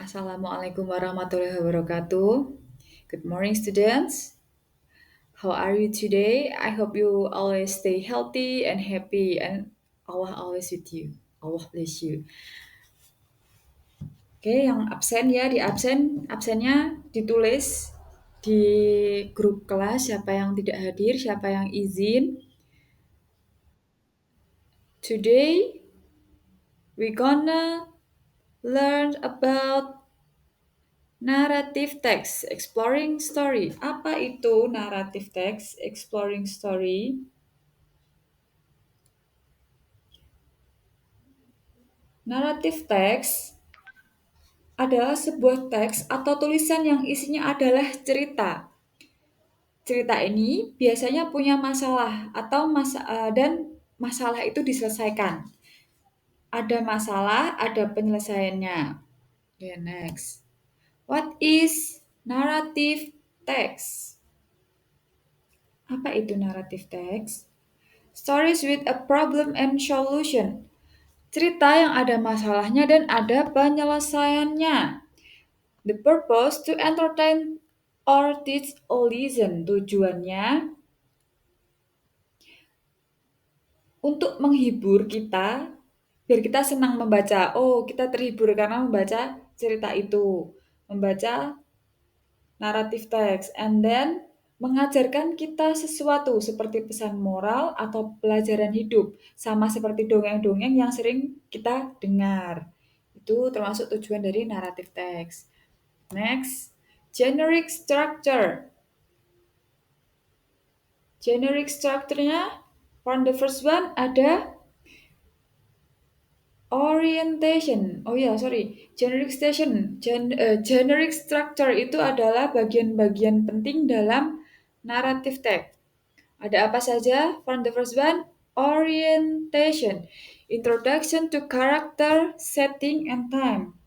Assalamualaikum warahmatullahi wabarakatuh. Good morning, students. How are you today? I hope you always stay healthy and happy, and Allah always with you. Allah bless you. Oke, yang absen ya, di absennya ditulis di grup kelas siapa yang tidak hadir, siapa yang izin. Today we gonna learn about narrative text, exploring story. Apa itu narrative text, exploring story? Narrative text adalah sebuah teks atau tulisan yang isinya adalah cerita. Cerita ini biasanya punya masalah atau dan masalah itu diselesaikan. Ada masalah, ada penyelesaiannya. Okay, next. What is narrative text? Apa itu narrative text? Stories with a problem and solution. Cerita yang ada masalahnya dan ada penyelesaiannya. The purpose to entertain or teach or listen. Tujuannya untuk menghibur kita, biar kita senang membaca. Oh, kita terhibur karena membaca cerita itu, membaca narrative text, and then mengajarkan kita sesuatu seperti pesan moral atau pelajaran hidup, sama seperti dongeng-dongeng yang sering kita dengar. Itu termasuk tujuan dari narrative text. Next, generic structure. Generic structure-nya, from the first one ada orientation. Oh ya, sorry. Generic structure itu adalah bagian-bagian penting dalam narrative text. Ada apa saja? From the first one, orientation. Introduction to character, setting, and time.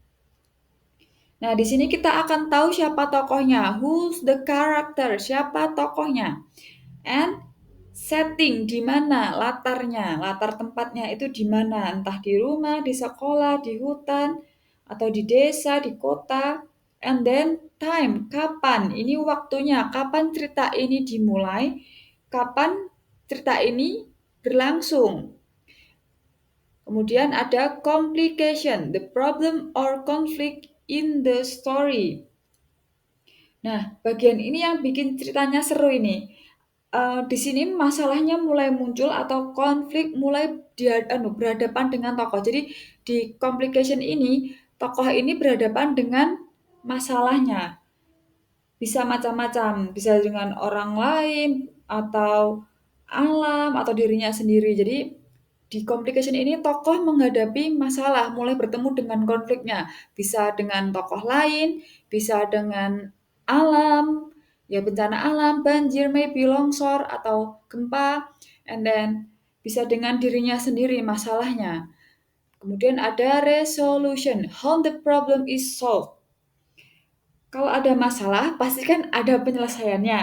Nah, di sini kita akan tahu siapa tokohnya. Who's the character? Siapa tokohnya? And setting di mana latarnya, latar tempatnya itu di mana, entah di rumah, di sekolah, di hutan, atau di desa, di kota. And then time, kapan? Ini waktunya, kapan cerita ini dimulai, kapan cerita ini berlangsung. Kemudian ada complication, the problem or conflict in the story. Nah, bagian ini yang bikin ceritanya seru ini. Di sini masalahnya mulai muncul atau konflik mulai berhadapan dengan tokoh. Jadi di complication ini, tokoh ini berhadapan dengan masalahnya. Bisa macam-macam, bisa dengan orang lain atau alam atau dirinya sendiri. Jadi di complication ini tokoh menghadapi masalah, mulai bertemu dengan konfliknya. Bisa dengan tokoh lain, bisa dengan alam, ya bencana alam, banjir, maybe longsor atau gempa, and then bisa dengan dirinya sendiri masalahnya. Kemudian ada resolution, how the problem is solved. Kalau ada masalah, pasti kan ada penyelesaiannya.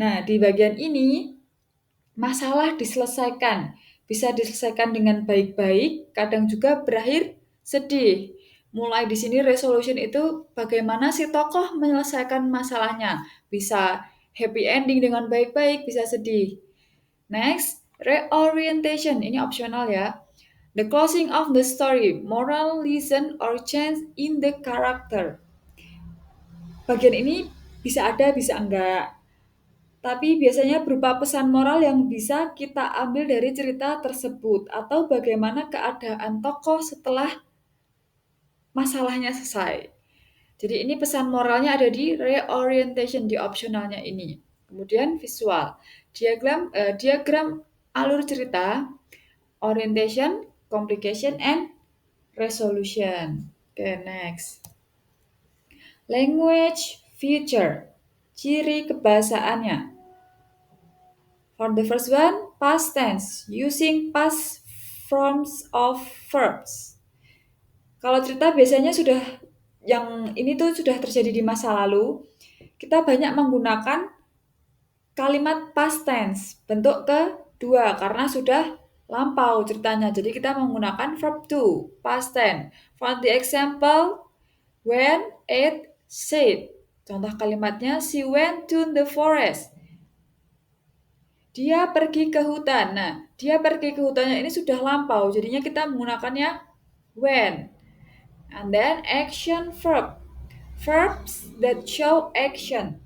Nah, di bagian ini masalah diselesaikan. Bisa diselesaikan dengan baik-baik, kadang juga berakhir sedih. Mulai di sini resolution itu bagaimana si tokoh menyelesaikan masalahnya. Bisa happy ending dengan baik-baik, bisa sedih. Next, reorientation. Ini opsional ya. The closing of the story, moral lesson or change in the character. Bagian ini bisa ada, bisa enggak. Tapi biasanya berupa pesan moral yang bisa kita ambil dari cerita tersebut atau bagaimana keadaan tokoh setelah masalahnya selesai. Jadi ini pesan moralnya ada di reorientation di opsionalnya ini. Kemudian visual, diagram alur cerita, orientation, complication, and resolution. Okay, next. Language feature, ciri kebahasaannya. For the first one, past tense, using past forms of verbs. Kalau cerita biasanya yang ini tuh sudah terjadi di masa lalu, kita banyak menggunakan kalimat past tense, bentuk kedua, karena sudah lampau ceritanya. Jadi kita menggunakan verb to, past tense. For the example, when, it, said. Contoh kalimatnya, she went to the forest. Dia pergi ke hutan. Nah, dia pergi ke hutannya ini sudah lampau, jadinya kita menggunakannya when. And then action verb. Verbs that show action.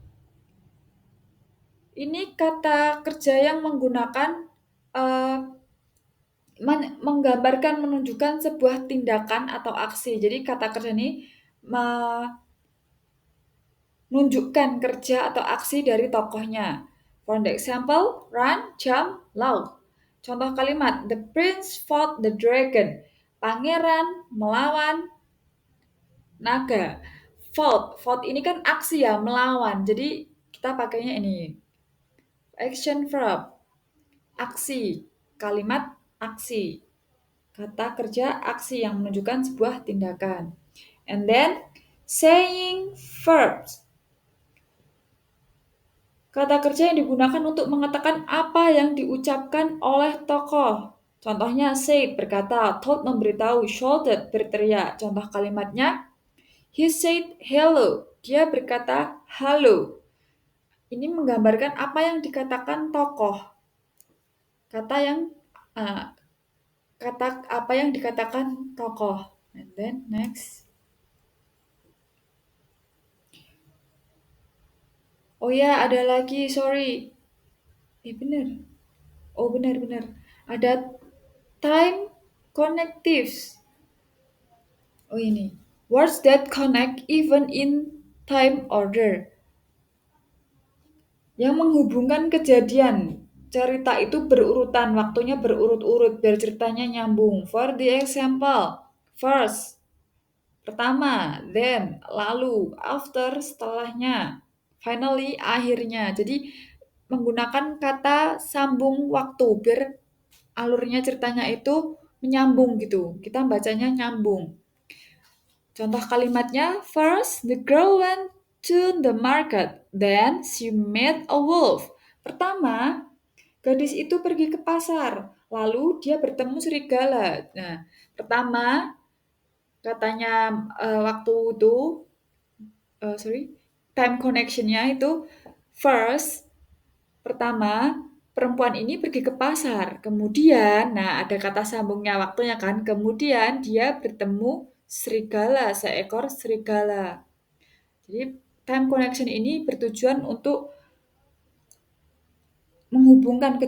Ini kata kerja yang menggunakan menggambarkan, menunjukkan sebuah tindakan atau aksi. Jadi kata kerja ini menunjukkan kerja atau aksi dari tokohnya. For the example, run, jump, laugh. Contoh kalimat, the prince fought the dragon. Pangeran melawan naga. Fought ini kan aksi ya, melawan. Jadi kita pakainya ini. Action verb, aksi. Kalimat aksi. Kata kerja aksi yang menunjukkan sebuah tindakan. And then saying verbs. Kata kerja yang digunakan untuk mengatakan apa yang diucapkan oleh tokoh. Contohnya said berkata, told memberitahu, shouted berteriak. Contoh kalimatnya, he said hello. Dia berkata halo. Ini menggambarkan apa yang dikatakan tokoh. Kata apa yang dikatakan tokoh. And then next. Oh ya, ada lagi, sorry. Bener. Oh, benar. Ada time connectives. Oh ini. Words that connect even in time order. Yang menghubungkan kejadian. Cerita itu berurutan, waktunya berurut-urut, biar ceritanya nyambung. For the example, first, pertama, then, lalu, after, setelahnya, finally, akhirnya. Jadi menggunakan kata sambung waktu, biar alurnya ceritanya itu menyambung gitu. Kita bacanya nyambung. Contoh kalimatnya, first, the girl went to the market, then she met a wolf. Pertama, gadis itu pergi ke pasar, lalu dia bertemu serigala. Nah, pertama, katanya waktu itu, time connection-nya itu, first, pertama, perempuan ini pergi ke pasar. Kemudian, nah ada kata sambungnya waktunya kan. Kemudian dia bertemu serigala, seekor serigala. Jadi time connection ini bertujuan untuk menghubungkan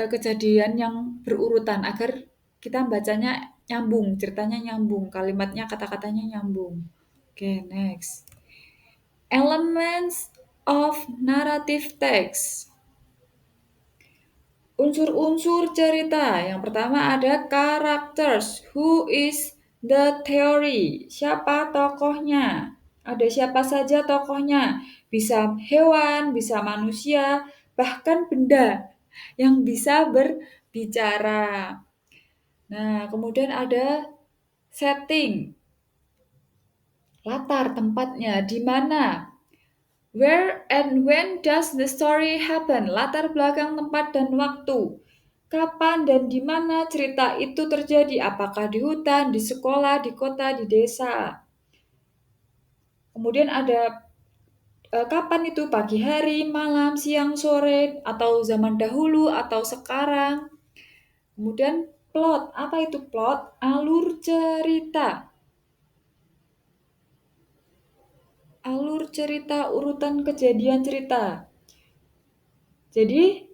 kejadian yang berurutan agar kita bacanya nyambung, ceritanya nyambung, kalimatnya, kata-katanya nyambung. Oke, next. Elements of narrative text. Unsur-unsur cerita. Yang pertama ada characters. Who is the theory? Siapa tokohnya? Ada siapa saja tokohnya? Bisa hewan, bisa manusia, bahkan benda yang bisa berbicara. Nah, kemudian ada setting. Latar tempatnya di mana? Where and when does the story happen? Latar belakang, tempat, dan waktu. Kapan dan di mana cerita itu terjadi? Apakah di hutan, di sekolah, di kota, di desa? Kemudian ada kapan itu? Pagi hari, malam, siang, sore, atau zaman dahulu, atau sekarang. Kemudian plot. Apa itu plot? Alur cerita. Alur cerita, urutan kejadian cerita. Jadi,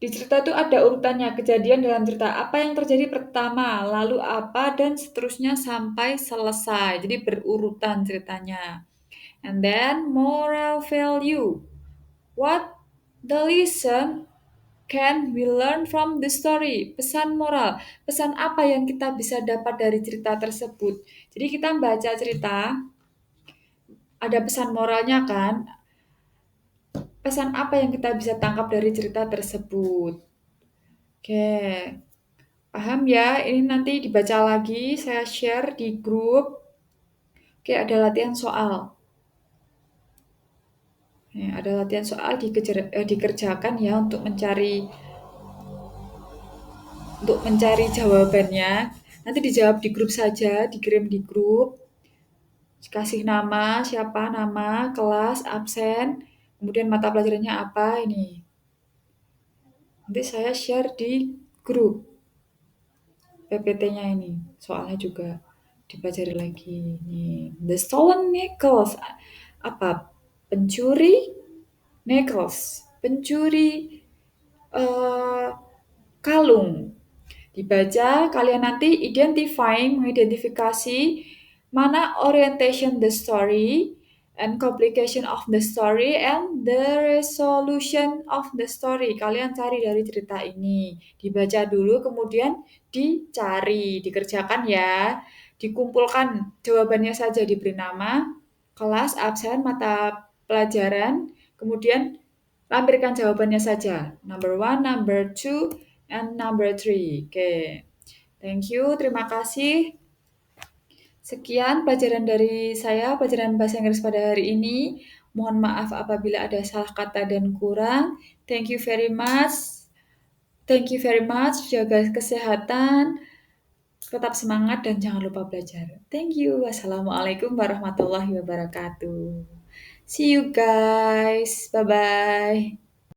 di cerita itu ada urutannya, kejadian dalam cerita. Apa yang terjadi pertama, lalu apa, dan seterusnya sampai selesai. Jadi berurutan ceritanya. And then moral value. What the lesson can we learn from the story? Pesan moral. Pesan apa yang kita bisa dapat dari cerita tersebut? Jadi kita baca cerita, ada pesan moralnya kan? Pesan apa yang kita bisa tangkap dari cerita tersebut? Oke. Paham ya? Ini nanti dibaca lagi, saya share di grup. Oke, ada latihan soal. Ada latihan soal dikerjakan ya untuk mencari jawabannya. Nanti dijawab di grup saja, dikirim di grup. Kasih nama, siapa, nama, kelas, absen, kemudian mata pelajarannya apa ini. Nanti saya share di grup PPT-nya ini. Soalnya juga dipelajari lagi. Nih, The Stolen Nickels. Apa? Pencuri Nickels. Pencuri eh, kalung. Dibaca, kalian nanti mengidentifikasi mana orientation the story, and complication of the story, and the resolution of the story. Kalian cari dari cerita ini. Dibaca dulu, kemudian dicari, dikerjakan ya. Dikumpulkan jawabannya saja, diberi nama, kelas, absen, mata pelajaran, kemudian lampirkan jawabannya saja. Number one, number two, and number three. Oke, thank you, terima kasih. Sekian pelajaran dari saya, pelajaran bahasa Inggris pada hari ini. Mohon maaf apabila ada salah kata dan kurang. Thank you very much. Thank you very much. Jaga kesehatan, tetap semangat dan jangan lupa belajar. Thank you. Wassalamualaikum warahmatullahi wabarakatuh. See you guys. Bye bye.